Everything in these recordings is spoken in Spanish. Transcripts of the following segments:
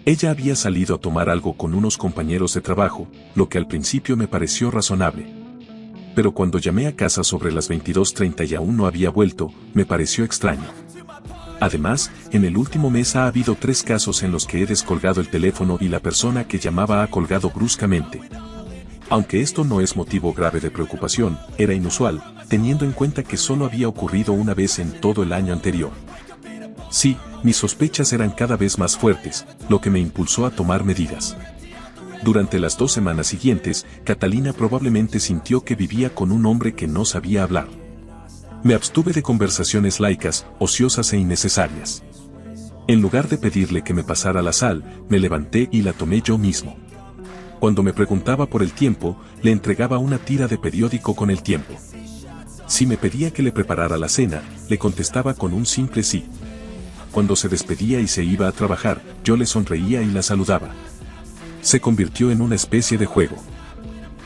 Ella había salido a tomar algo con unos compañeros de trabajo, lo que al principio me pareció razonable. Pero cuando llamé a casa sobre las 22:30 y aún no había vuelto, me pareció extraño. Además, en el último mes ha habido 3 casos en los que he descolgado el teléfono y la persona que llamaba ha colgado bruscamente. Aunque esto no es motivo grave de preocupación, era inusual, teniendo en cuenta que solo había ocurrido una vez en todo el año anterior. Sí, mis sospechas eran cada vez más fuertes, lo que me impulsó a tomar medidas. Durante las 2 semanas siguientes, Catalina probablemente sintió que vivía con un hombre que no sabía hablar. Me abstuve de conversaciones laicas, ociosas e innecesarias. En lugar de pedirle que me pasara la sal, me levanté y la tomé yo mismo. Cuando me preguntaba por el tiempo, le entregaba una tira de periódico con el tiempo. Si me pedía que le preparara la cena, le contestaba con un simple sí. Cuando se despedía y se iba a trabajar, yo le sonreía y la saludaba. Se convirtió en una especie de juego.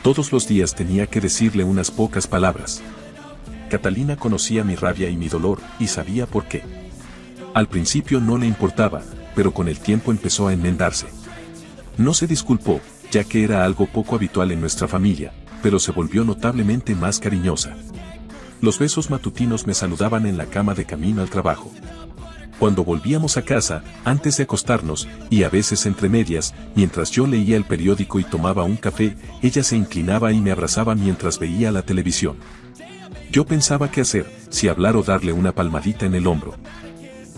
Todos los días tenía que decirle unas pocas palabras. Catalina conocía mi rabia y mi dolor, y sabía por qué. Al principio no le importaba, pero con el tiempo empezó a enmendarse. No se disculpó, ya que era algo poco habitual en nuestra familia, pero se volvió notablemente más cariñosa. Los besos matutinos me saludaban en la cama de camino al trabajo. Cuando volvíamos a casa, antes de acostarnos, y a veces entre medias, mientras yo leía el periódico y tomaba un café, ella se inclinaba y me abrazaba mientras veía la televisión. Yo pensaba qué hacer, si hablar o darle una palmadita en el hombro.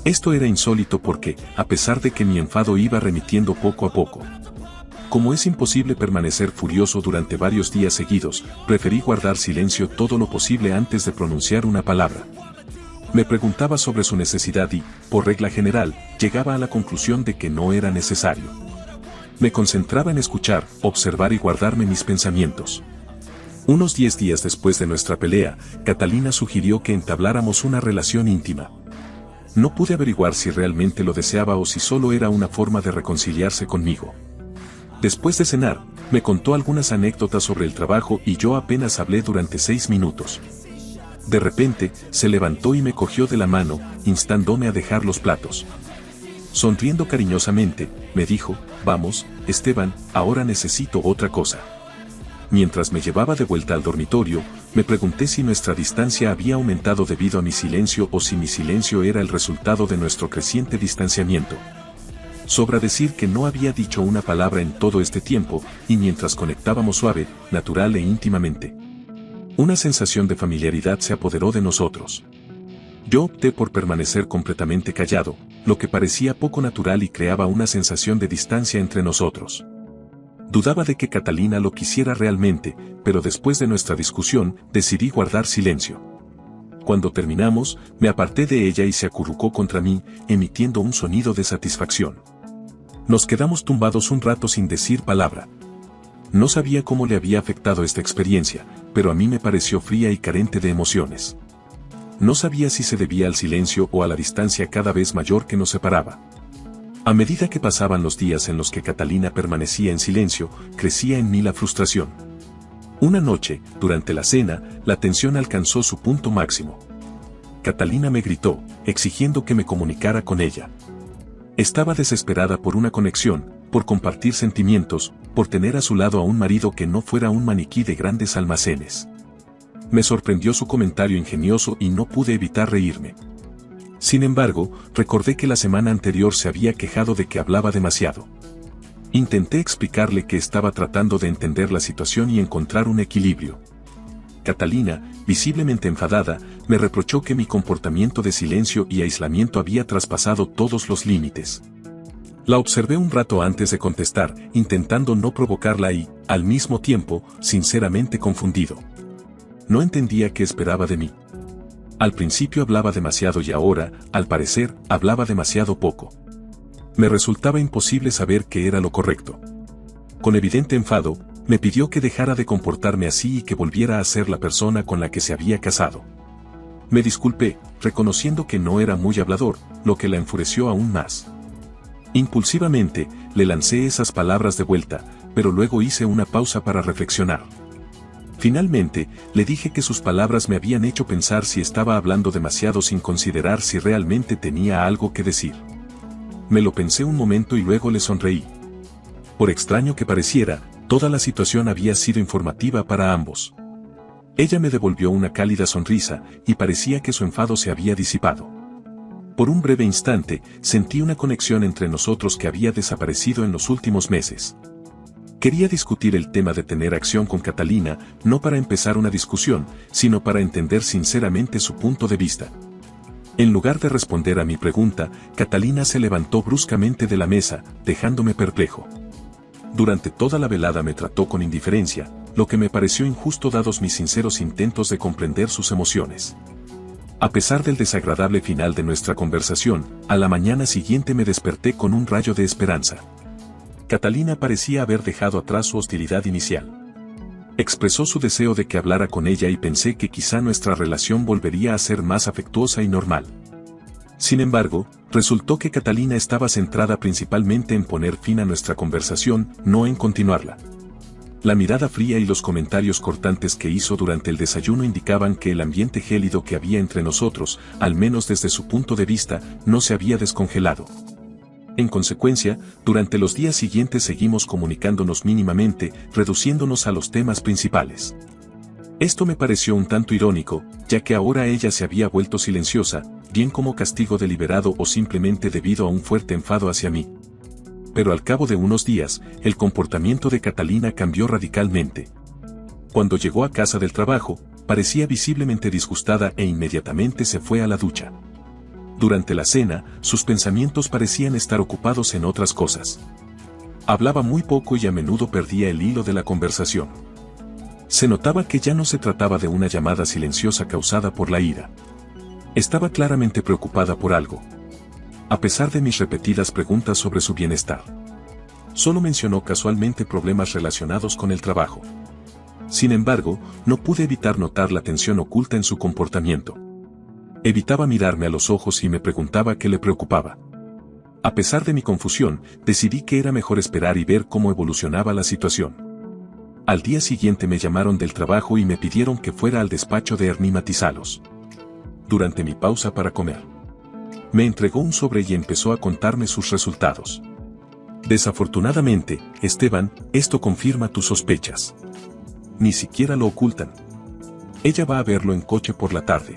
Esto era insólito porque, a pesar de que mi enfado iba remitiendo poco a poco. Como es imposible permanecer furioso durante varios días seguidos, preferí guardar silencio todo lo posible antes de pronunciar una palabra. Me preguntaba sobre su necesidad y, por regla general, llegaba a la conclusión de que no era necesario. Me concentraba en escuchar, observar y guardarme mis pensamientos. Unos 10 días después de nuestra pelea, Catalina sugirió que entabláramos una relación íntima. No pude averiguar si realmente lo deseaba o si solo era una forma de reconciliarse conmigo. Después de cenar, me contó algunas anécdotas sobre el trabajo y yo apenas hablé durante 6 minutos. De repente, se levantó y me cogió de la mano, instándome a dejar los platos. Sonriendo cariñosamente, me dijo, «Vamos, Esteban, ahora necesito otra cosa». Mientras me llevaba de vuelta al dormitorio, me pregunté si nuestra distancia había aumentado debido a mi silencio o si mi silencio era el resultado de nuestro creciente distanciamiento. Sobra decir que no había dicho una palabra en todo este tiempo, y mientras conectábamos suave, natural e íntimamente. Una sensación de familiaridad se apoderó de nosotros. Yo opté por permanecer completamente callado, lo que parecía poco natural y creaba una sensación de distancia entre nosotros. Dudaba de que Catalina lo quisiera realmente, pero después de nuestra discusión, decidí guardar silencio. Cuando terminamos, me aparté de ella y se acurrucó contra mí, emitiendo un sonido de satisfacción. Nos quedamos tumbados un rato sin decir palabra. No sabía cómo le había afectado esta experiencia, pero a mí me pareció fría y carente de emociones. No sabía si se debía al silencio o a la distancia cada vez mayor que nos separaba. A medida que pasaban los días en los que Catalina permanecía en silencio, crecía en mí la frustración. Una noche, durante la cena, la tensión alcanzó su punto máximo. Catalina me gritó, exigiendo que me comunicara con ella. Estaba desesperada por una conexión, por compartir sentimientos, por tener a su lado a un marido que no fuera un maniquí de grandes almacenes. Me sorprendió su comentario ingenioso y no pude evitar reírme. Sin embargo, recordé que la semana anterior se había quejado de que hablaba demasiado. Intenté explicarle que estaba tratando de entender la situación y encontrar un equilibrio. Catalina, visiblemente enfadada, me reprochó que mi comportamiento de silencio y aislamiento había traspasado todos los límites. La observé un rato antes de contestar, intentando no provocarla y, al mismo tiempo, sinceramente confundido. No entendía qué esperaba de mí. Al principio hablaba demasiado y ahora, al parecer, hablaba demasiado poco. Me resultaba imposible saber qué era lo correcto. Con evidente enfado, me pidió que dejara de comportarme así y que volviera a ser la persona con la que se había casado. Me disculpé, reconociendo que no era muy hablador, lo que la enfureció aún más. Impulsivamente, le lancé esas palabras de vuelta, pero luego hice una pausa para reflexionar. Finalmente, le dije que sus palabras me habían hecho pensar si estaba hablando demasiado sin considerar si realmente tenía algo que decir. Me lo pensé un momento y luego le sonreí. Por extraño que pareciera, toda la situación había sido informativa para ambos. Ella me devolvió una cálida sonrisa, y parecía que su enfado se había disipado. Por un breve instante, sentí una conexión entre nosotros que había desaparecido en los últimos meses. Quería discutir el tema de tener acción con Catalina, no para empezar una discusión, sino para entender sinceramente su punto de vista. En lugar de responder a mi pregunta, Catalina se levantó bruscamente de la mesa, dejándome perplejo. Durante toda la velada me trató con indiferencia, lo que me pareció injusto dados mis sinceros intentos de comprender sus emociones. A pesar del desagradable final de nuestra conversación, a la mañana siguiente me desperté con un rayo de esperanza. Catalina parecía haber dejado atrás su hostilidad inicial. Expresó su deseo de que hablara con ella y pensé que quizá nuestra relación volvería a ser más afectuosa y normal. Sin embargo, resultó que Catalina estaba centrada principalmente en poner fin a nuestra conversación, no en continuarla. La mirada fría y los comentarios cortantes que hizo durante el desayuno indicaban que el ambiente gélido que había entre nosotros, al menos desde su punto de vista, no se había descongelado. En consecuencia, durante los días siguientes seguimos comunicándonos mínimamente, reduciéndonos a los temas principales. Esto me pareció un tanto irónico, ya que ahora ella se había vuelto silenciosa, bien como castigo deliberado o simplemente debido a un fuerte enfado hacia mí. Pero al cabo de unos días, el comportamiento de Catalina cambió radicalmente. Cuando llegó a casa del trabajo, parecía visiblemente disgustada e inmediatamente se fue a la ducha. Durante la cena, sus pensamientos parecían estar ocupados en otras cosas. Hablaba muy poco y a menudo perdía el hilo de la conversación. Se notaba que ya no se trataba de una llamada silenciosa causada por la ira. Estaba claramente preocupada por algo. A pesar de mis repetidas preguntas sobre su bienestar, solo mencionó casualmente problemas relacionados con el trabajo. Sin embargo, no pude evitar notar la tensión oculta en su comportamiento. Evitaba mirarme a los ojos y me preguntaba qué le preocupaba. A pesar de mi confusión, decidí que era mejor esperar y ver cómo evolucionaba la situación. Al día siguiente me llamaron del trabajo y me pidieron que fuera al despacho de Ernie Matisalos. Durante mi pausa para comer, me entregó un sobre y empezó a contarme sus resultados. Desafortunadamente, Esteban, esto confirma tus sospechas. Ni siquiera lo ocultan. Ella va a verlo en coche por la tarde.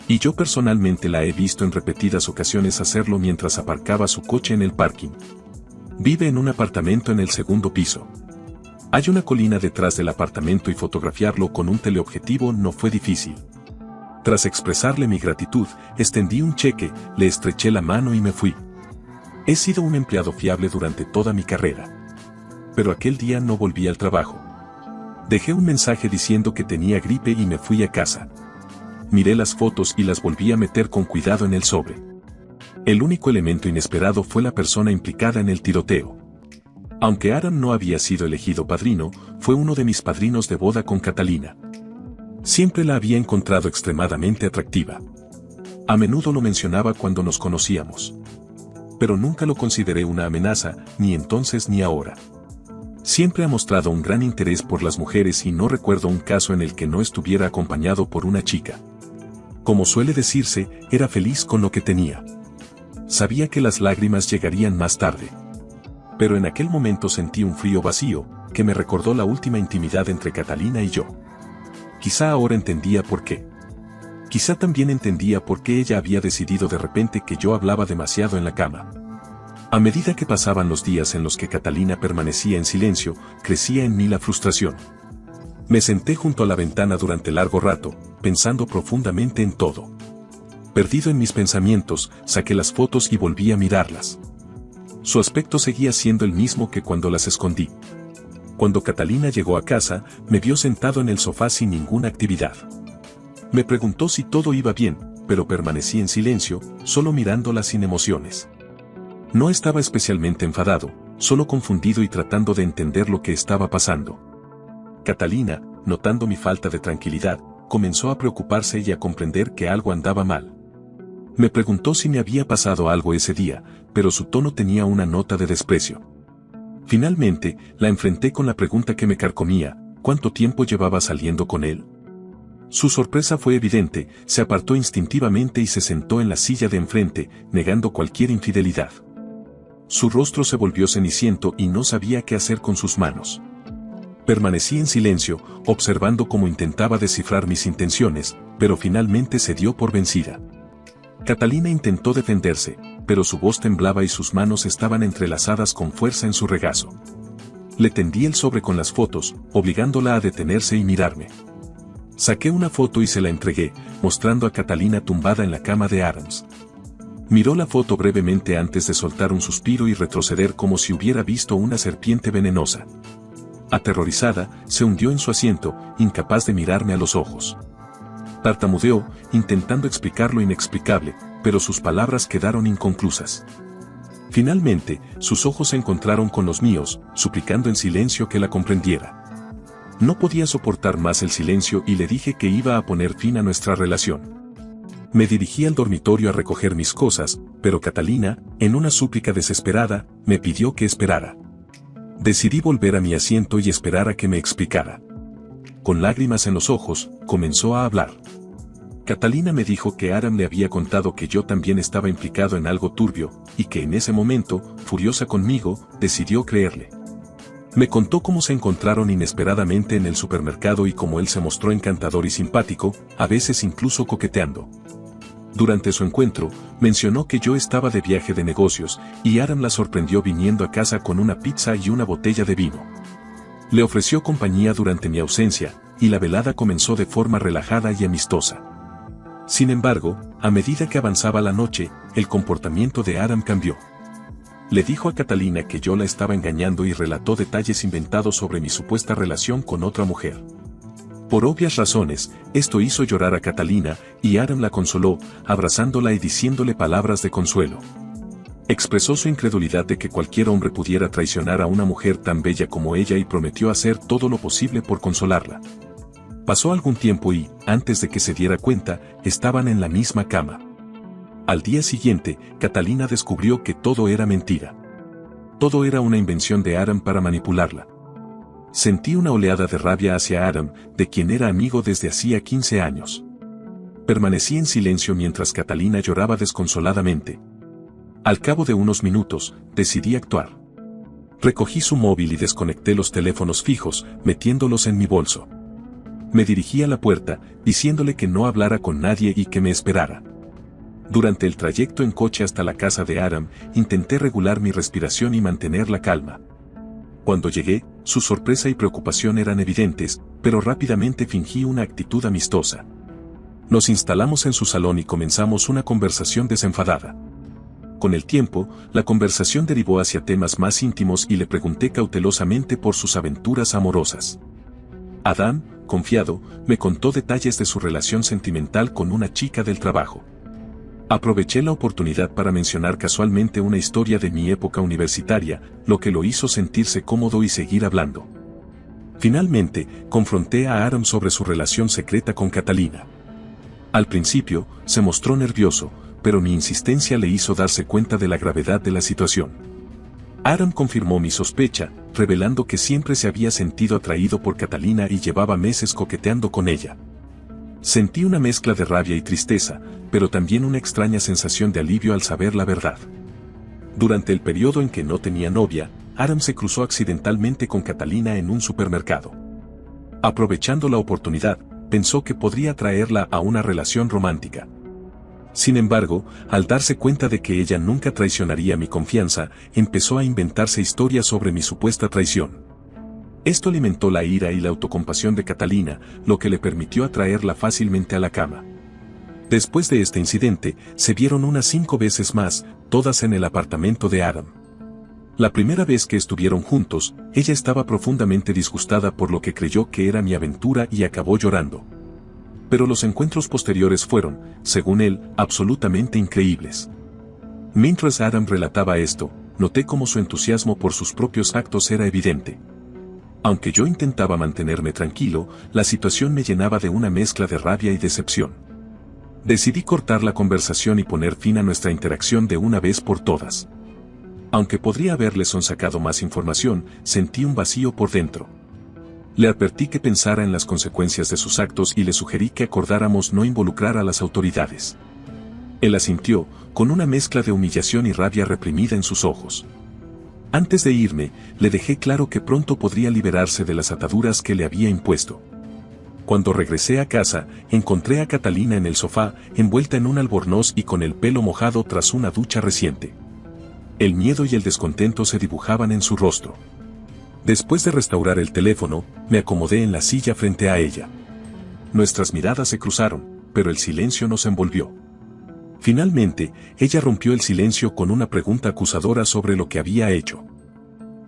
Y yo personalmente la he visto en repetidas ocasiones hacerlo mientras aparcaba su coche en el parking. Vive en un apartamento en el segundo piso. Hay una colina detrás del apartamento y fotografiarlo con un teleobjetivo no fue difícil. Tras expresarle mi gratitud, extendí un cheque, le estreché la mano y me fui. He sido un empleado fiable durante toda mi carrera. Pero aquel día no volví al trabajo. Dejé un mensaje diciendo que tenía gripe y me fui a casa. Miré las fotos y las volví a meter con cuidado en el sobre. El único elemento inesperado fue la persona implicada en el tiroteo. Aunque Aaron no había sido elegido padrino, fue uno de mis padrinos de boda con Catalina. Siempre la había encontrado extremadamente atractiva. A menudo lo mencionaba cuando nos conocíamos. Pero nunca lo consideré una amenaza, ni entonces ni ahora. Siempre ha mostrado un gran interés por las mujeres y no recuerdo un caso en el que no estuviera acompañado por una chica. Como suele decirse, era feliz con lo que tenía. Sabía que las lágrimas llegarían más tarde. Pero en aquel momento sentí un frío vacío, que me recordó la última intimidad entre Catalina y yo. Quizá ahora entendía por qué. Quizá también entendía por qué ella había decidido de repente que yo hablaba demasiado en la cama. A medida que pasaban los días en los que Catalina permanecía en silencio, crecía en mí la frustración. Me senté junto a la ventana durante largo rato, pensando profundamente en todo. Perdido en mis pensamientos, saqué las fotos y volví a mirarlas. Su aspecto seguía siendo el mismo que cuando las escondí. Cuando Catalina llegó a casa, me vio sentado en el sofá sin ninguna actividad. Me preguntó si todo iba bien, pero permanecí en silencio, solo mirándola sin emociones. No estaba especialmente enfadado, solo confundido y tratando de entender lo que estaba pasando. Catalina, notando mi falta de tranquilidad, comenzó a preocuparse y a comprender que algo andaba mal. Me preguntó si me había pasado algo ese día, pero su tono tenía una nota de desprecio. Finalmente, la enfrenté con la pregunta que me carcomía: ¿cuánto tiempo llevaba saliendo con él? Su sorpresa fue evidente, se apartó instintivamente y se sentó en la silla de enfrente, negando cualquier infidelidad. Su rostro se volvió ceniciento y no sabía qué hacer con sus manos. Permanecí en silencio, observando cómo intentaba descifrar mis intenciones, pero finalmente se dio por vencida. Catalina intentó defenderse, pero su voz temblaba y sus manos estaban entrelazadas con fuerza en su regazo. Le tendí el sobre con las fotos, obligándola a detenerse y mirarme. Saqué una foto y se la entregué, mostrando a Catalina tumbada en la cama de Adams. Miró la foto brevemente antes de soltar un suspiro y retroceder como si hubiera visto una serpiente venenosa. Aterrorizada, se hundió en su asiento, incapaz de mirarme a los ojos. Tartamudeó, intentando explicar lo inexplicable, pero sus palabras quedaron inconclusas. Finalmente, sus ojos se encontraron con los míos, suplicando en silencio que la comprendiera. No podía soportar más el silencio y le dije que iba a poner fin a nuestra relación. Me dirigí al dormitorio a recoger mis cosas, pero Catalina, en una súplica desesperada, me pidió que esperara. Decidí volver a mi asiento y esperar a que me explicara. Con lágrimas en los ojos, comenzó a hablar. Catalina me dijo que Adam le había contado que yo también estaba implicado en algo turbio, y que en ese momento, furiosa conmigo, decidió creerle. Me contó cómo se encontraron inesperadamente en el supermercado y cómo él se mostró encantador y simpático, a veces incluso coqueteando. Durante su encuentro, mencionó que yo estaba de viaje de negocios, y Adam la sorprendió viniendo a casa con una pizza y una botella de vino. Le ofreció compañía durante mi ausencia, y la velada comenzó de forma relajada y amistosa. Sin embargo, a medida que avanzaba la noche, el comportamiento de Adam cambió. Le dijo a Catalina que yo la estaba engañando y relató detalles inventados sobre mi supuesta relación con otra mujer. Por obvias razones, esto hizo llorar a Catalina, y Adam la consoló, abrazándola y diciéndole palabras de consuelo. Expresó su incredulidad de que cualquier hombre pudiera traicionar a una mujer tan bella como ella y prometió hacer todo lo posible por consolarla. Pasó algún tiempo y, antes de que se diera cuenta, estaban en la misma cama. Al día siguiente, Catalina descubrió que todo era mentira. Todo era una invención de Adam para manipularla. Sentí una oleada de rabia hacia Adam, de quien era amigo desde hacía 15 años. Permanecí en silencio mientras Catalina lloraba desconsoladamente. Al cabo de unos minutos, decidí actuar. Recogí su móvil y desconecté los teléfonos fijos, metiéndolos en mi bolso. Me dirigí a la puerta, diciéndole que no hablara con nadie y que me esperara. Durante el trayecto en coche hasta la casa de Adam, intenté regular mi respiración y mantener la calma. Cuando llegué, su sorpresa y preocupación eran evidentes, pero rápidamente fingí una actitud amistosa. Nos instalamos en su salón y comenzamos una conversación desenfadada. Con el tiempo, la conversación derivó hacia temas más íntimos y le pregunté cautelosamente por sus aventuras amorosas. Adam, confiado, me contó detalles de su relación sentimental con una chica del trabajo. Aproveché la oportunidad para mencionar casualmente una historia de mi época universitaria, lo que lo hizo sentirse cómodo y seguir hablando. Finalmente, confronté a Adam sobre su relación secreta con Catalina. Al principio, se mostró nervioso, pero mi insistencia le hizo darse cuenta de la gravedad de la situación. Adam confirmó mi sospecha, revelando que siempre se había sentido atraído por Catalina y llevaba meses coqueteando con ella. Sentí una mezcla de rabia y tristeza, pero también una extraña sensación de alivio al saber la verdad. Durante el periodo en que no tenía novia, Adam se cruzó accidentalmente con Catalina en un supermercado. Aprovechando la oportunidad, pensó que podría traerla a una relación romántica. Sin embargo, al darse cuenta de que ella nunca traicionaría mi confianza, empezó a inventarse historias sobre mi supuesta traición. Esto alimentó la ira y la autocompasión de Catalina, lo que le permitió atraerla fácilmente a la cama. Después de este incidente, se vieron unas 5 veces más, todas en el apartamento de Adam. La primera vez que estuvieron juntos, ella estaba profundamente disgustada por lo que creyó que era mi aventura y acabó llorando. Pero los encuentros posteriores fueron, según él, absolutamente increíbles. Mientras Adam relataba esto, noté cómo su entusiasmo por sus propios actos era evidente. Aunque yo intentaba mantenerme tranquilo, la situación me llenaba de una mezcla de rabia y decepción. Decidí cortar la conversación y poner fin a nuestra interacción de una vez por todas. Aunque podría haberle sonsacado más información, sentí un vacío por dentro. Le advertí que pensara en las consecuencias de sus actos y le sugerí que acordáramos no involucrar a las autoridades. Él asintió, con una mezcla de humillación y rabia reprimida en sus ojos. Antes de irme, le dejé claro que pronto podría liberarse de las ataduras que le había impuesto. Cuando regresé a casa, encontré a Catalina en el sofá, envuelta en un albornoz y con el pelo mojado tras una ducha reciente. El miedo y el descontento se dibujaban en su rostro. Después de restaurar el teléfono, me acomodé en la silla frente a ella. Nuestras miradas se cruzaron, pero el silencio nos envolvió. Finalmente, ella rompió el silencio con una pregunta acusadora sobre lo que había hecho.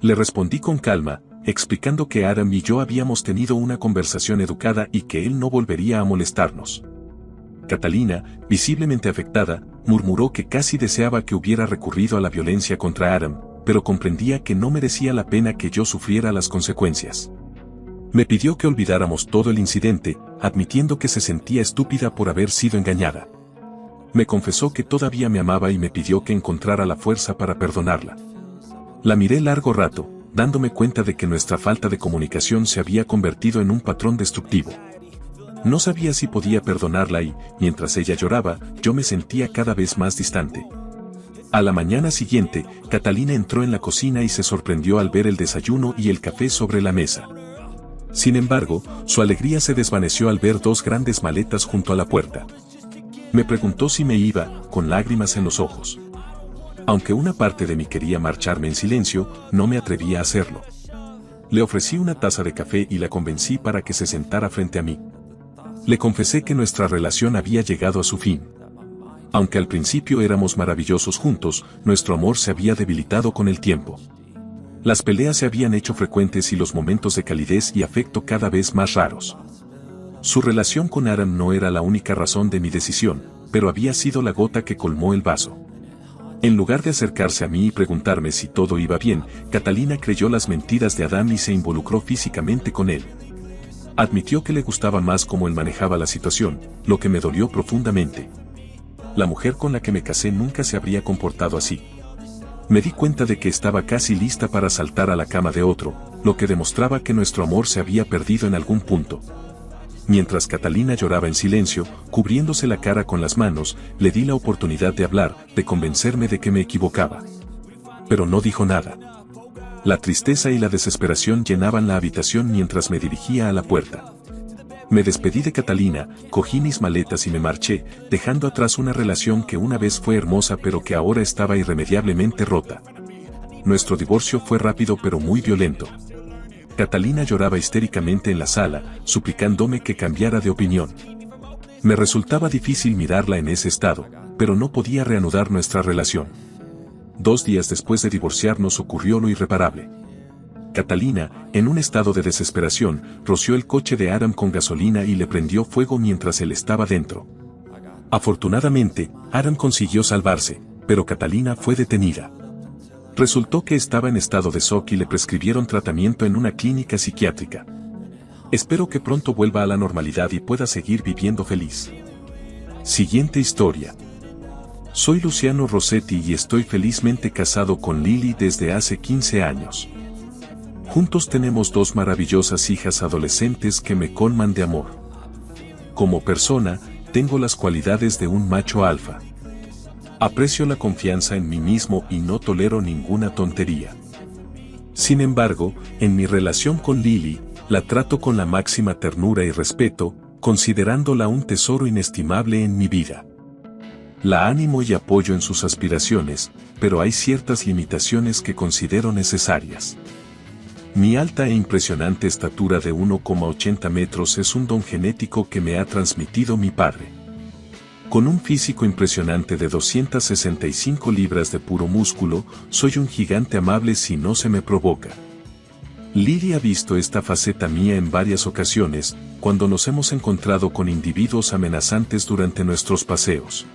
Le respondí con calma, explicando que Adam y yo habíamos tenido una conversación educada y que él no volvería a molestarnos. Catalina, visiblemente afectada, murmuró que casi deseaba que hubiera recurrido a la violencia contra Adam, pero comprendía que no merecía la pena que yo sufriera las consecuencias. Me pidió que olvidáramos todo el incidente, admitiendo que se sentía estúpida por haber sido engañada. Me confesó que todavía me amaba y me pidió que encontrara la fuerza para perdonarla. La miré largo rato, dándome cuenta de que nuestra falta de comunicación se había convertido en un patrón destructivo. No sabía si podía perdonarla y, mientras ella lloraba, yo me sentía cada vez más distante. A la mañana siguiente, Catalina entró en la cocina y se sorprendió al ver el desayuno y el café sobre la mesa. Sin embargo, su alegría se desvaneció al ver dos grandes maletas junto a la puerta. Me preguntó si me iba, con lágrimas en los ojos. Aunque una parte de mí quería marcharme en silencio, no me atrevía a hacerlo. Le ofrecí una taza de café y la convencí para que se sentara frente a mí. Le confesé que nuestra relación había llegado a su fin. Aunque al principio éramos maravillosos juntos, nuestro amor se había debilitado con el tiempo. Las peleas se habían hecho frecuentes y los momentos de calidez y afecto cada vez más raros. Su relación con Adam no era la única razón de mi decisión, pero había sido la gota que colmó el vaso. En lugar de acercarse a mí y preguntarme si todo iba bien, Catalina creyó las mentiras de Adam y se involucró físicamente con él. Admitió que le gustaba más cómo él manejaba la situación, lo que me dolió profundamente. La mujer con la que me casé nunca se habría comportado así. Me di cuenta de que estaba casi lista para saltar a la cama de otro, lo que demostraba que nuestro amor se había perdido en algún punto. Mientras Catalina lloraba en silencio, cubriéndose la cara con las manos, le di la oportunidad de hablar, de convencerme de que me equivocaba. Pero no dijo nada. La tristeza y la desesperación llenaban la habitación mientras me dirigía a la puerta. Me despedí de Catalina, cogí mis maletas y me marché, dejando atrás una relación que una vez fue hermosa pero que ahora estaba irremediablemente rota. Nuestro divorcio fue rápido pero muy violento. Catalina lloraba histéricamente en la sala, suplicándome que cambiara de opinión. Me resultaba difícil mirarla en ese estado, pero no podía reanudar nuestra relación. 2 días después de divorciarnos ocurrió lo irreparable. Catalina, en un estado de desesperación, roció el coche de Adam con gasolina y le prendió fuego mientras él estaba dentro. Afortunadamente, Adam consiguió salvarse, pero Catalina fue detenida. Resultó que estaba en estado de shock y le prescribieron tratamiento en una clínica psiquiátrica. Espero que pronto vuelva a la normalidad y pueda seguir viviendo feliz. Siguiente historia. Soy Luciano Rossetti y estoy felizmente casado con Lily desde hace 15 años. Juntos tenemos 2 maravillosas hijas adolescentes que me colman de amor. Como persona, tengo las cualidades de un macho alfa. Aprecio la confianza en mí mismo y no tolero ninguna tontería. Sin embargo, en mi relación con Lily, la trato con la máxima ternura y respeto, considerándola un tesoro inestimable en mi vida. La animo y apoyo en sus aspiraciones, pero hay ciertas limitaciones que considero necesarias. Mi alta e impresionante estatura de 1,80 metros es un don genético que me ha transmitido mi padre. Con un físico impresionante de 265 libras de puro músculo, soy un gigante amable si no se me provoca. Lily ha visto esta faceta mía en varias ocasiones, cuando nos hemos encontrado con individuos amenazantes durante nuestros paseos.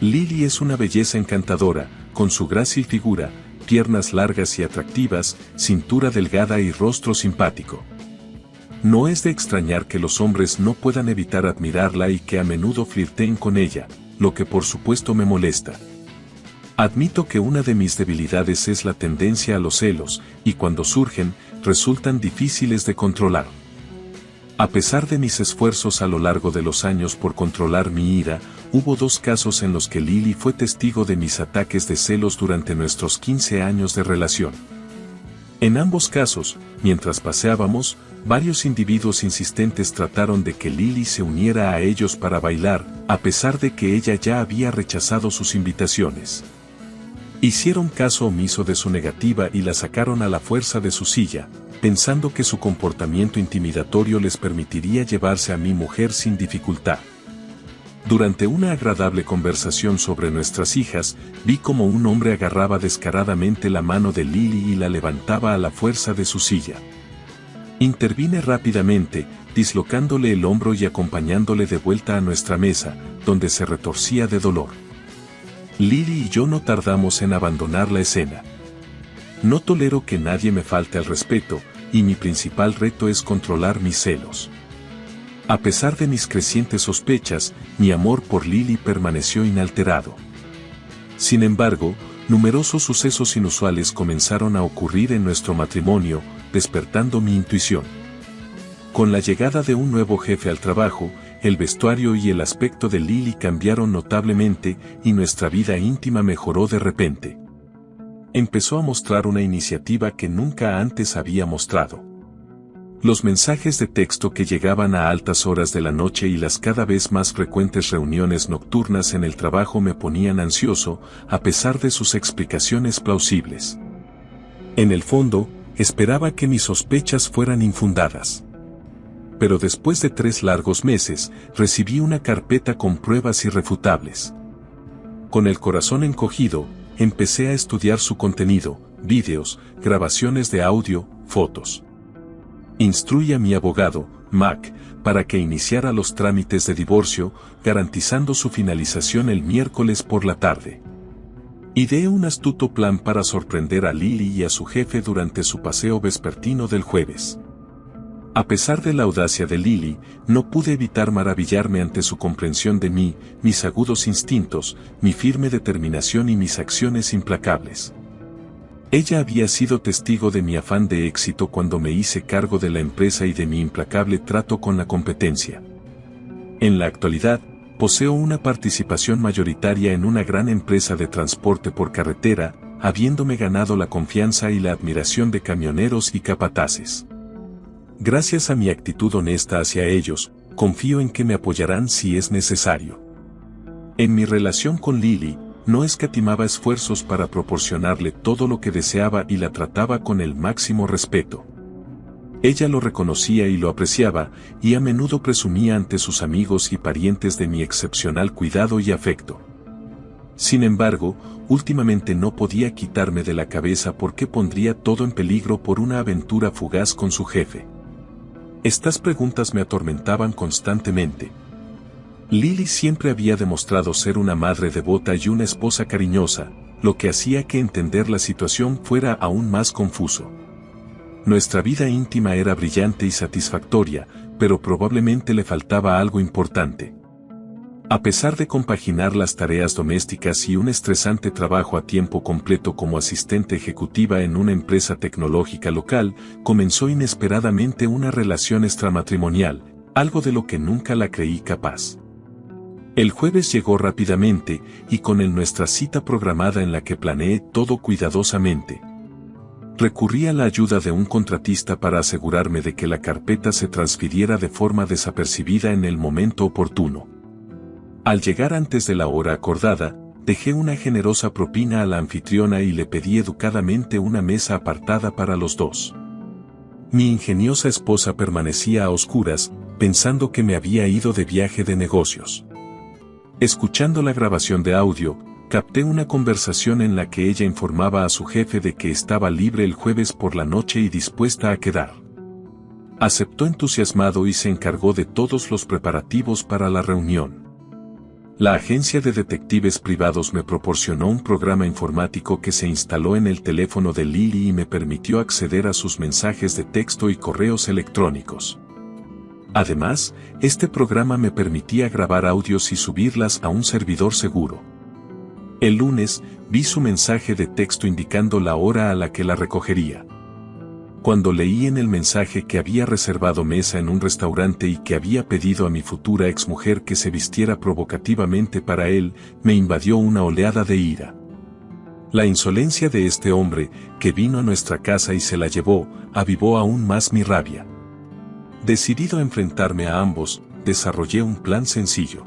Lily es una belleza encantadora, con su grácil figura, piernas largas y atractivas, cintura delgada y rostro simpático. No es de extrañar que los hombres no puedan evitar admirarla y que a menudo flirteen con ella, lo que por supuesto me molesta. Admito que una de mis debilidades es la tendencia a los celos, y cuando surgen, resultan difíciles de controlar. A pesar de mis esfuerzos a lo largo de los años por controlar mi ira, hubo 2 casos en los que Lily fue testigo de mis ataques de celos durante nuestros 15 años de relación. En ambos casos, mientras paseábamos, varios individuos insistentes trataron de que Lily se uniera a ellos para bailar, a pesar de que ella ya había rechazado sus invitaciones. Hicieron caso omiso de su negativa y la sacaron a la fuerza de su silla, pensando que su comportamiento intimidatorio les permitiría llevarse a mi mujer sin dificultad. Durante una agradable conversación sobre nuestras hijas, vi como un hombre agarraba descaradamente la mano de Lily y la levantaba a la fuerza de su silla. Intervine rápidamente, dislocándole el hombro y acompañándole de vuelta a nuestra mesa, donde se retorcía de dolor. Lily y yo no tardamos en abandonar la escena. No tolero que nadie me falte al respeto, y mi principal reto es controlar mis celos. A pesar de mis crecientes sospechas, mi amor por Lily permaneció inalterado. Sin embargo, numerosos sucesos inusuales comenzaron a ocurrir en nuestro matrimonio, despertando mi intuición. Con la llegada de un nuevo jefe al trabajo, el vestuario y el aspecto de Lily cambiaron notablemente y nuestra vida íntima mejoró de repente. Empezó a mostrar una iniciativa que nunca antes había mostrado. Los mensajes de texto que llegaban a altas horas de la noche y las cada vez más frecuentes reuniones nocturnas en el trabajo me ponían ansioso, a pesar de sus explicaciones plausibles. En el fondo, esperaba que mis sospechas fueran infundadas. Pero después de 3 largos meses, recibí una carpeta con pruebas irrefutables. Con el corazón encogido, empecé a estudiar su contenido, vídeos, grabaciones de audio, fotos. Instruí a mi abogado, Mac, para que iniciara los trámites de divorcio, garantizando su finalización el miércoles por la tarde. Ideé un astuto plan para sorprender a Lily y a su jefe durante su paseo vespertino del jueves. A pesar de la audacia de Lily, no pude evitar maravillarme ante su comprensión de mí, mis agudos instintos, mi firme determinación y mis acciones implacables. Ella había sido testigo de mi afán de éxito cuando me hice cargo de la empresa y de mi implacable trato con la competencia. En la actualidad, poseo una participación mayoritaria en una gran empresa de transporte por carretera, habiéndome ganado la confianza y la admiración de camioneros y capataces. Gracias a mi actitud honesta hacia ellos, confío en que me apoyarán si es necesario. En mi relación con Lily, no escatimaba esfuerzos para proporcionarle todo lo que deseaba y la trataba con el máximo respeto. Ella lo reconocía y lo apreciaba, y a menudo presumía ante sus amigos y parientes de mi excepcional cuidado y afecto. Sin embargo, últimamente no podía quitarme de la cabeza por qué pondría todo en peligro por una aventura fugaz con su jefe. Estas preguntas me atormentaban constantemente. Lily siempre había demostrado ser una madre devota y una esposa cariñosa, lo que hacía que entender la situación fuera aún más confuso. Nuestra vida íntima era brillante y satisfactoria, pero probablemente le faltaba algo importante. A pesar de compaginar las tareas domésticas y un estresante trabajo a tiempo completo como asistente ejecutiva en una empresa tecnológica local, comenzó inesperadamente una relación extramatrimonial, algo de lo que nunca la creí capaz. El jueves llegó rápidamente, y con él nuestra cita programada en la que planeé todo cuidadosamente. Recurrí a la ayuda de un contratista para asegurarme de que la carpeta se transfiriera de forma desapercibida en el momento oportuno. Al llegar antes de la hora acordada, dejé una generosa propina a la anfitriona y le pedí educadamente una mesa apartada para los dos. Mi ingeniosa esposa permanecía a oscuras, pensando que me había ido de viaje de negocios. Escuchando la grabación de audio, capté una conversación en la que ella informaba a su jefe de que estaba libre el jueves por la noche y dispuesta a quedar. Aceptó entusiasmado y se encargó de todos los preparativos para la reunión. La agencia de detectives privados me proporcionó un programa informático que se instaló en el teléfono de Lily y me permitió acceder a sus mensajes de texto y correos electrónicos. Además, este programa me permitía grabar audios y subirlas a un servidor seguro. El lunes, vi su mensaje de texto indicando la hora a la que la recogería. Cuando leí en el mensaje que había reservado mesa en un restaurante y que había pedido a mi futura exmujer que se vistiera provocativamente para él, me invadió una oleada de ira. La insolencia de este hombre, que vino a nuestra casa y se la llevó, avivó aún más mi rabia. Decidido a enfrentarme a ambos, desarrollé un plan sencillo.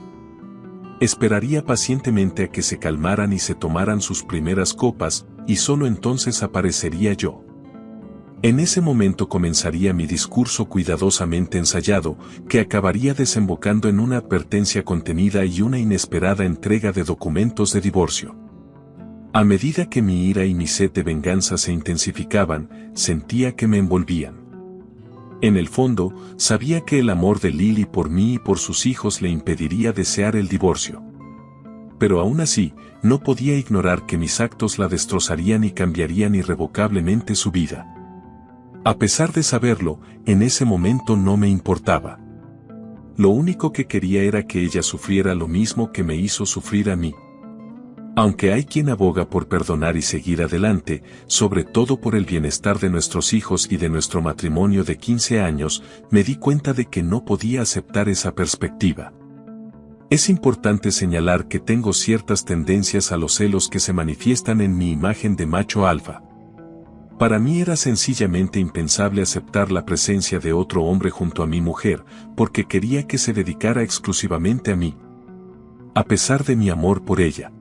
Esperaría pacientemente a que se calmaran y se tomaran sus primeras copas, y solo entonces aparecería yo. En ese momento comenzaría mi discurso cuidadosamente ensayado, que acabaría desembocando en una advertencia contenida y una inesperada entrega de documentos de divorcio. A medida que mi ira y mi sed de venganza se intensificaban, sentía que me envolvían. En el fondo, sabía que el amor de Lily por mí y por sus hijos le impediría desear el divorcio. Pero aún así, no podía ignorar que mis actos la destrozarían y cambiarían irrevocablemente su vida. A pesar de saberlo, en ese momento no me importaba. Lo único que quería era que ella sufriera lo mismo que me hizo sufrir a mí. Aunque hay quien aboga por perdonar y seguir adelante, sobre todo por el bienestar de nuestros hijos y de nuestro matrimonio de 15 años, me di cuenta de que no podía aceptar esa perspectiva. Es importante señalar que tengo ciertas tendencias a los celos que se manifiestan en mi imagen de macho alfa. Para mí era sencillamente impensable aceptar la presencia de otro hombre junto a mi mujer, porque quería que se dedicara exclusivamente a mí. A pesar de mi amor por ella.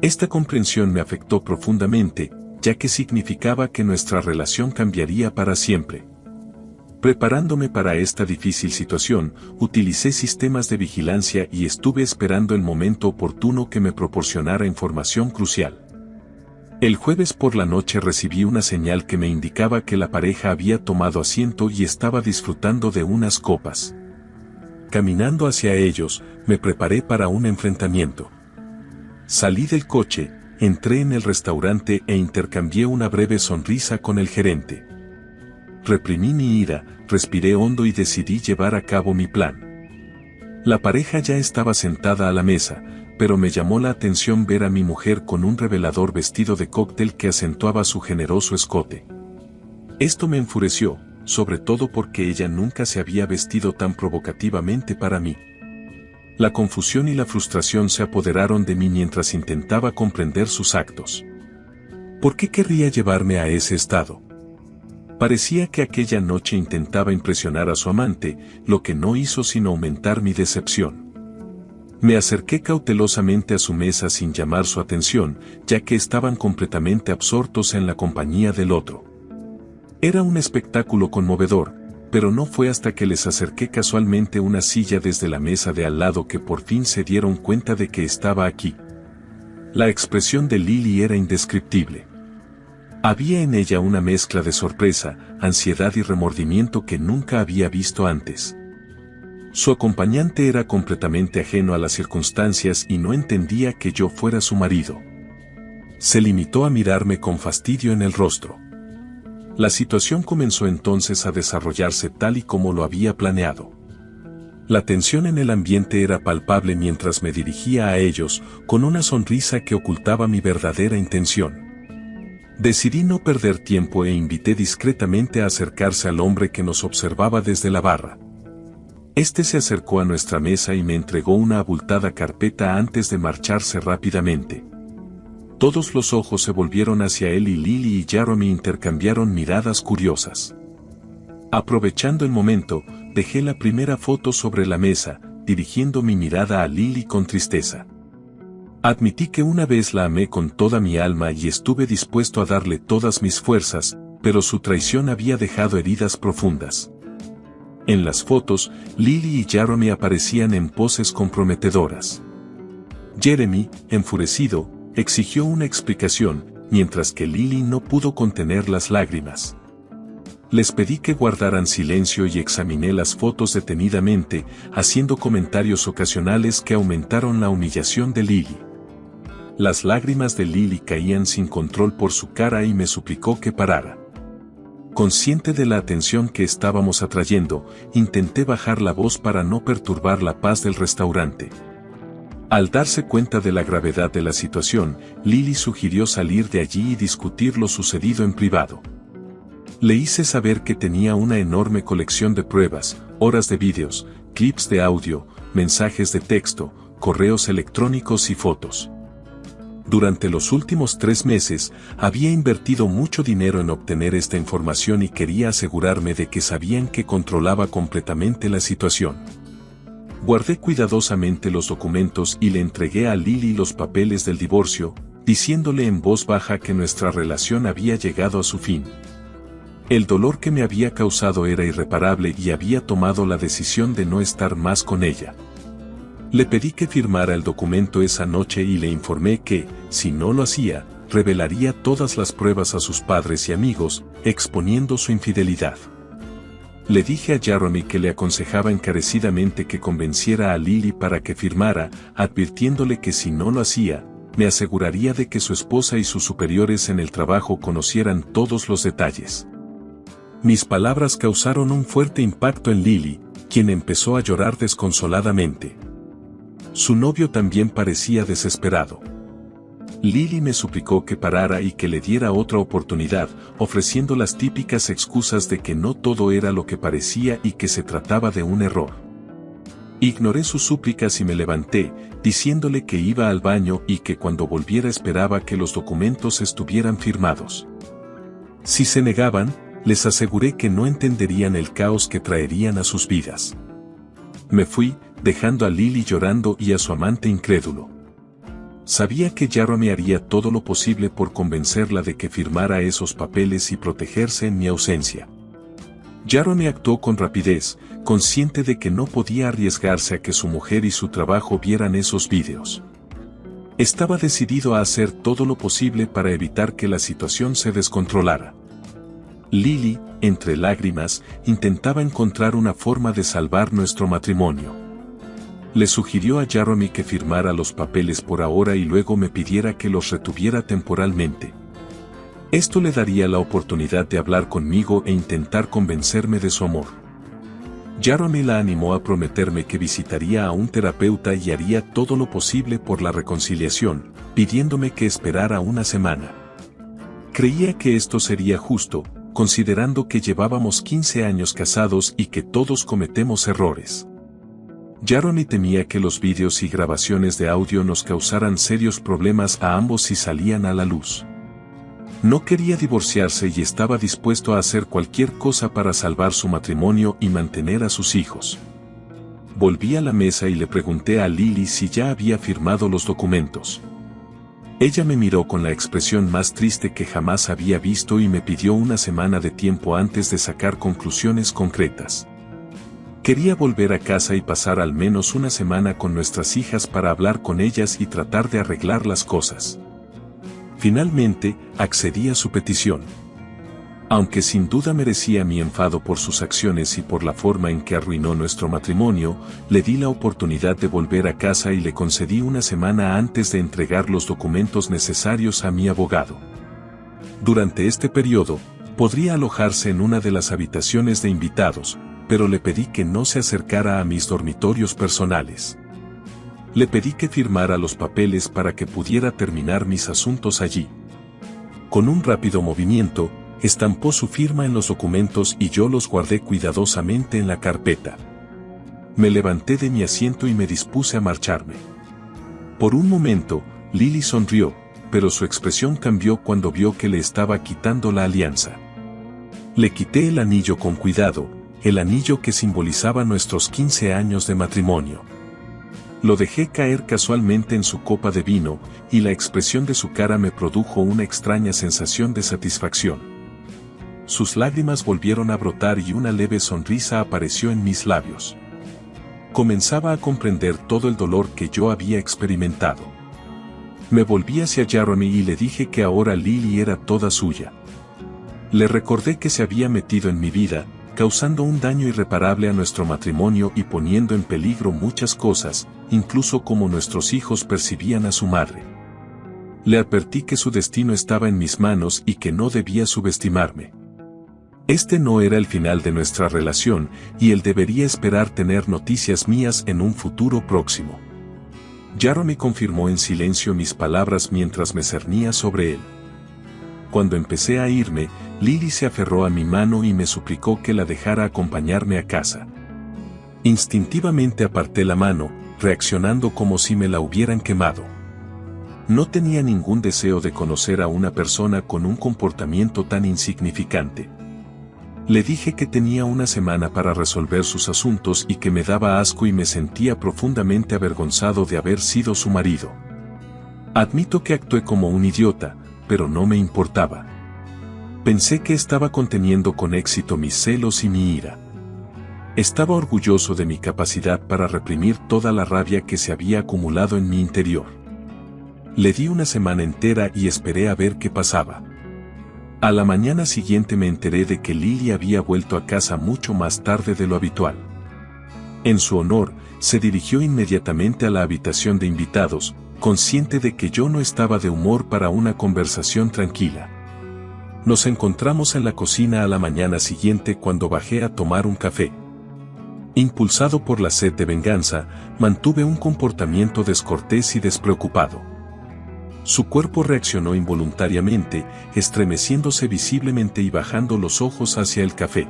Esta comprensión me afectó profundamente, ya que significaba que nuestra relación cambiaría para siempre. Preparándome para esta difícil situación, utilicé sistemas de vigilancia y estuve esperando el momento oportuno que me proporcionara información crucial. El jueves por la noche recibí una señal que me indicaba que la pareja había tomado asiento y estaba disfrutando de unas copas. Caminando hacia ellos, me preparé para un enfrentamiento. Salí del coche, entré en el restaurante e intercambié una breve sonrisa con el gerente. Reprimí mi ira, respiré hondo y decidí llevar a cabo mi plan. La pareja ya estaba sentada a la mesa, pero me llamó la atención ver a mi mujer con un revelador vestido de cóctel que acentuaba su generoso escote. Esto me enfureció, sobre todo porque ella nunca se había vestido tan provocativamente para mí. La confusión y la frustración se apoderaron de mí mientras intentaba comprender sus actos. ¿Por qué querría llevarme a ese estado? Parecía que aquella noche intentaba impresionar a su amante, lo que no hizo sino aumentar mi decepción. Me acerqué cautelosamente a su mesa sin llamar su atención, ya que estaban completamente absortos en la compañía del otro. Era un espectáculo conmovedor, pero no fue hasta que les acerqué casualmente una silla desde la mesa de al lado que por fin se dieron cuenta de que estaba aquí. La expresión de Lily era indescriptible. Había en ella una mezcla de sorpresa, ansiedad y remordimiento que nunca había visto antes. Su acompañante era completamente ajeno a las circunstancias y no entendía que yo fuera su marido. Se limitó a mirarme con fastidio en el rostro. La situación comenzó entonces a desarrollarse tal y como lo había planeado. La tensión en el ambiente era palpable mientras me dirigía a ellos, con una sonrisa que ocultaba mi verdadera intención. Decidí no perder tiempo e invité discretamente a acercarse al hombre que nos observaba desde la barra. Este se acercó a nuestra mesa y me entregó una abultada carpeta antes de marcharse rápidamente. Todos los ojos se volvieron hacia él y Lily y Jeremy intercambiaron miradas curiosas. Aprovechando el momento, dejé la primera foto sobre la mesa, dirigiendo mi mirada a Lily con tristeza. Admití que una vez la amé con toda mi alma y estuve dispuesto a darle todas mis fuerzas, pero su traición había dejado heridas profundas. En las fotos, Lily y Jeremy aparecían en poses comprometedoras. Jeremy, enfurecido, exigió una explicación, mientras que Lily no pudo contener las lágrimas. Les pedí que guardaran silencio y examiné las fotos detenidamente, haciendo comentarios ocasionales que aumentaron la humillación de Lily. Las lágrimas de Lily caían sin control por su cara y me suplicó que parara. Consciente de la atención que estábamos atrayendo, intenté bajar la voz para no perturbar la paz del restaurante. Al darse cuenta de la gravedad de la situación, Lily sugirió salir de allí y discutir lo sucedido en privado. Le hice saber que tenía una enorme colección de pruebas, horas de vídeos, clips de audio, mensajes de texto, correos electrónicos y fotos. Durante los últimos 3 meses, había invertido mucho dinero en obtener esta información y quería asegurarme de que sabían que controlaba completamente la situación. Guardé cuidadosamente los documentos y le entregué a Lily los papeles del divorcio, diciéndole en voz baja que nuestra relación había llegado a su fin. El dolor que me había causado era irreparable y había tomado la decisión de no estar más con ella. Le pedí que firmara el documento esa noche y le informé que, si no lo hacía, revelaría todas las pruebas a sus padres y amigos, exponiendo su infidelidad. Le dije a Jeremy que le aconsejaba encarecidamente que convenciera a Lily para que firmara, advirtiéndole que si no lo hacía, me aseguraría de que su esposa y sus superiores en el trabajo conocieran todos los detalles. Mis palabras causaron un fuerte impacto en Lily, quien empezó a llorar desconsoladamente. Su novio también parecía desesperado. Lily me suplicó que parara y que le diera otra oportunidad, ofreciendo las típicas excusas de que no todo era lo que parecía y que se trataba de un error. Ignoré sus súplicas y me levanté, diciéndole que iba al baño y que cuando volviera esperaba que los documentos estuvieran firmados. Si se negaban, les aseguré que no entenderían el caos que traerían a sus vidas. Me fui, dejando a Lily llorando y a su amante incrédulo. Sabía que Jeremy haría todo lo posible por convencerla de que firmara esos papeles y protegerse en mi ausencia. Jeremy actuó con rapidez, consciente de que no podía arriesgarse a que su mujer y su trabajo vieran esos vídeos. Estaba decidido a hacer todo lo posible para evitar que la situación se descontrolara. Lily, entre lágrimas, intentaba encontrar una forma de salvar nuestro matrimonio. Le sugirió a Jeremy que firmara los papeles por ahora y luego me pidiera que los retuviera temporalmente. Esto le daría la oportunidad de hablar conmigo e intentar convencerme de su amor. Jeremy la animó a prometerme que visitaría a un terapeuta y haría todo lo posible por la reconciliación, pidiéndome que esperara una semana. Creía que esto sería justo, considerando que llevábamos 15 años casados y que todos cometemos errores. Jeremy temía que los vídeos y grabaciones de audio nos causaran serios problemas a ambos si salían a la luz. No quería divorciarse y estaba dispuesto a hacer cualquier cosa para salvar su matrimonio y mantener a sus hijos. Volví a la mesa y le pregunté a Lily si ya había firmado los documentos. Ella me miró con la expresión más triste que jamás había visto y me pidió una semana de tiempo antes de sacar conclusiones concretas. Quería volver a casa y pasar al menos una semana con nuestras hijas para hablar con ellas y tratar de arreglar las cosas. Finalmente, accedí a su petición. Aunque sin duda merecía mi enfado por sus acciones y por la forma en que arruinó nuestro matrimonio, le di la oportunidad de volver a casa y le concedí una semana antes de entregar los documentos necesarios a mi abogado. Durante este periodo, podría alojarse en una de las habitaciones de invitados, pero le pedí que no se acercara a mis dormitorios personales. Le pedí que firmara los papeles para que pudiera terminar mis asuntos allí. Con un rápido movimiento, estampó su firma en los documentos y yo los guardé cuidadosamente en la carpeta. Me levanté de mi asiento y me dispuse a marcharme. Por un momento, Lily sonrió, pero su expresión cambió cuando vio que le estaba quitando la alianza. Le quité el anillo con cuidado, el anillo que simbolizaba nuestros 15 años de matrimonio. Lo dejé caer casualmente en su copa de vino, y la expresión de su cara me produjo una extraña sensación de satisfacción. Sus lágrimas volvieron a brotar y una leve sonrisa apareció en mis labios. Comenzaba a comprender todo el dolor que yo había experimentado. Me volví hacia Jeremy y le dije que ahora Lily era toda suya. Le recordé que se había metido en mi vida, causando un daño irreparable a nuestro matrimonio y poniendo en peligro muchas cosas, incluso cómo nuestros hijos percibían a su madre. Le advertí que su destino estaba en mis manos y que no debía subestimarme. Este no era el final de nuestra relación, y él debería esperar tener noticias mías en un futuro próximo. Jeremy confirmó en silencio mis palabras mientras me cernía sobre él. Cuando empecé a irme, Lily se aferró a mi mano y me suplicó que la dejara acompañarme a casa. Instintivamente aparté la mano, reaccionando como si me la hubieran quemado. No tenía ningún deseo de conocer a una persona con un comportamiento tan insignificante. Le dije que tenía una semana para resolver sus asuntos y que me daba asco y me sentía profundamente avergonzado de haber sido su marido. Admito que actué como un idiota, pero no me importaba. Pensé que estaba conteniendo con éxito mis celos y mi ira. Estaba orgulloso de mi capacidad para reprimir toda la rabia que se había acumulado en mi interior. Le di una semana entera y esperé a ver qué pasaba. A la mañana siguiente me enteré de que Lily había vuelto a casa mucho más tarde de lo habitual. En su honor, se dirigió inmediatamente a la habitación de invitados, consciente de que yo no estaba de humor para una conversación tranquila. Nos encontramos en la cocina a la mañana siguiente cuando bajé a tomar un café. Impulsado por la sed de venganza, mantuve un comportamiento descortés y despreocupado. Su cuerpo reaccionó involuntariamente, estremeciéndose visiblemente y bajando los ojos hacia el café.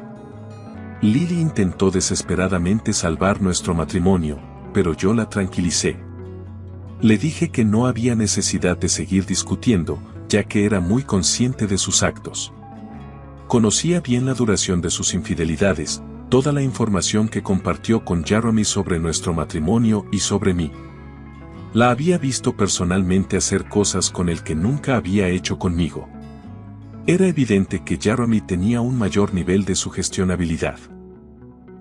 Lily intentó desesperadamente salvar nuestro matrimonio, pero yo la tranquilicé. Le dije que no había necesidad de seguir discutiendo, ya que era muy consciente de sus actos. Conocía bien la duración de sus infidelidades, toda la información que compartió con Jeremy sobre nuestro matrimonio y sobre mí. La había visto personalmente hacer cosas con él que nunca había hecho conmigo. Era evidente que Jeremy tenía un mayor nivel de sugestionabilidad.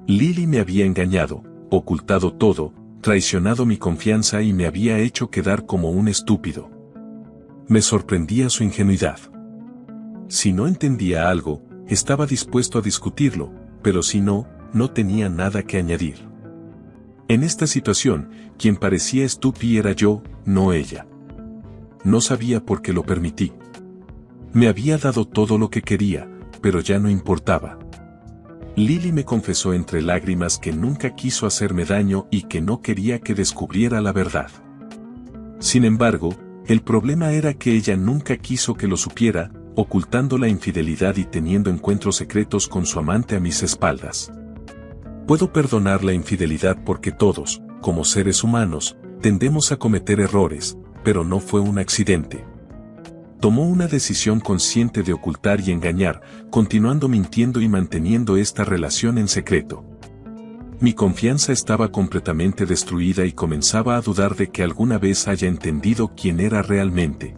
Lily me había engañado, ocultado todo, traicionado mi confianza y me había hecho quedar como un estúpido. Me sorprendía su ingenuidad. Si no entendía algo, estaba dispuesto a discutirlo, pero si no, no tenía nada que añadir. En esta situación, quien parecía estúpido era yo, no ella. No sabía por qué lo permití. Me había dado todo lo que quería, pero ya no importaba. Lily me confesó entre lágrimas que nunca quiso hacerme daño y que no quería que descubriera la verdad. Sin embargo, el problema era que ella nunca quiso que lo supiera, ocultando la infidelidad y teniendo encuentros secretos con su amante a mis espaldas. Puedo perdonar la infidelidad porque todos, como seres humanos, tendemos a cometer errores, pero no fue un accidente. Tomó una decisión consciente de ocultar y engañar, continuando mintiendo y manteniendo esta relación en secreto. Mi confianza estaba completamente destruida y comenzaba a dudar de que alguna vez haya entendido quién era realmente.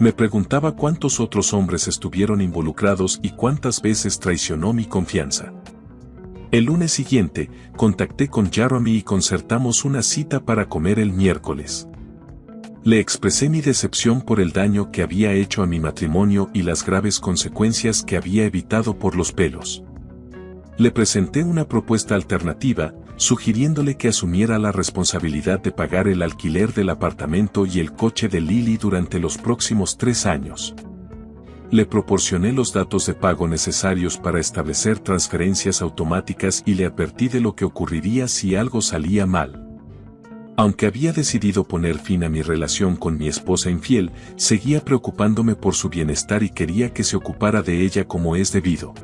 Me preguntaba cuántos otros hombres estuvieron involucrados y cuántas veces traicionó mi confianza. El lunes siguiente, contacté con Jeremy y concertamos una cita para comer el miércoles. Le expresé mi decepción por el daño que había hecho a mi matrimonio y las graves consecuencias que había evitado por los pelos. Le presenté una propuesta alternativa, sugiriéndole que asumiera la responsabilidad de pagar el alquiler del apartamento y el coche de Lily durante los próximos 3 años. Le proporcioné los datos de pago necesarios para establecer transferencias automáticas y le advertí de lo que ocurriría si algo salía mal. Aunque había decidido poner fin a mi relación con mi esposa infiel, seguía preocupándome por su bienestar y quería que se ocupara de ella como es debido.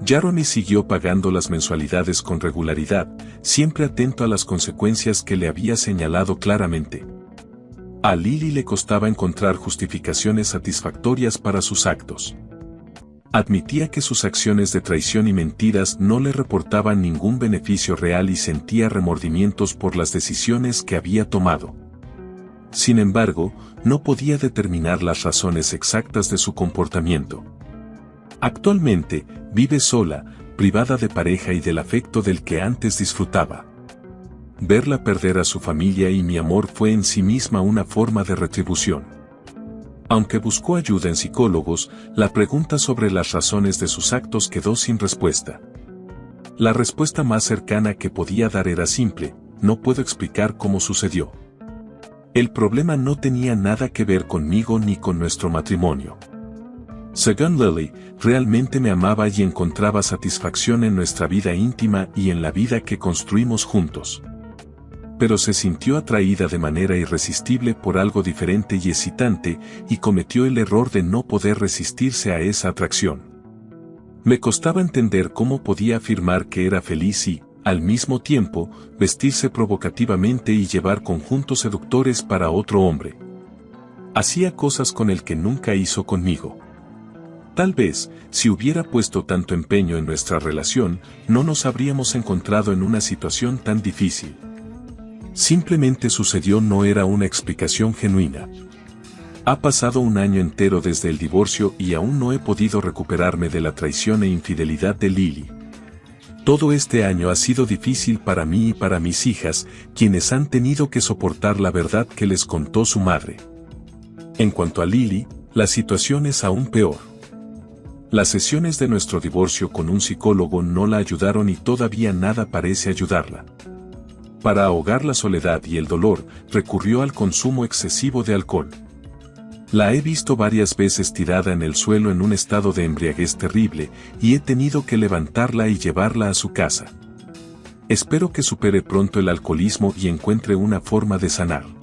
Jeremy siguió pagando las mensualidades con regularidad, siempre atento a las consecuencias que le había señalado claramente. A Lily le costaba encontrar justificaciones satisfactorias para sus actos. Admitía que sus acciones de traición y mentiras no le reportaban ningún beneficio real y sentía remordimientos por las decisiones que había tomado. Sin embargo, no podía determinar las razones exactas de su comportamiento. Actualmente, vive sola, privada de pareja y del afecto del que antes disfrutaba. Verla perder a su familia y mi amor fue en sí misma una forma de retribución. Aunque buscó ayuda en psicólogos, la pregunta sobre las razones de sus actos quedó sin respuesta. La respuesta más cercana que podía dar era simple: no puedo explicar cómo sucedió. El problema no tenía nada que ver conmigo ni con nuestro matrimonio. Según Lily, realmente me amaba y encontraba satisfacción en nuestra vida íntima y en la vida que construimos juntos. pero se sintió atraída de manera irresistible por algo diferente y excitante, y cometió el error de no poder resistirse a esa atracción. Me costaba entender cómo podía afirmar que era feliz y, al mismo tiempo, vestirse provocativamente y llevar conjuntos seductores para otro hombre. Hacía cosas con el que nunca hizo conmigo. Tal vez, si hubiera puesto tanto empeño en nuestra relación, no nos habríamos encontrado en una situación tan difícil. Simplemente sucedió, no era una explicación genuina. Ha pasado un año entero desde el divorcio y aún no he podido recuperarme de la traición e infidelidad de Lily. Todo este año ha sido difícil para mí y para mis hijas, quienes han tenido que soportar la verdad que les contó su madre. En cuanto a Lily, la situación es aún peor. Las sesiones de nuestro divorcio con un psicólogo no la ayudaron y todavía nada parece ayudarla. Para ahogar la soledad y el dolor, recurrió al consumo excesivo de alcohol. La he visto varias veces tirada en el suelo en un estado de embriaguez terrible, y he tenido que levantarla y llevarla a su casa. Espero que supere pronto el alcoholismo y encuentre una forma de sanar.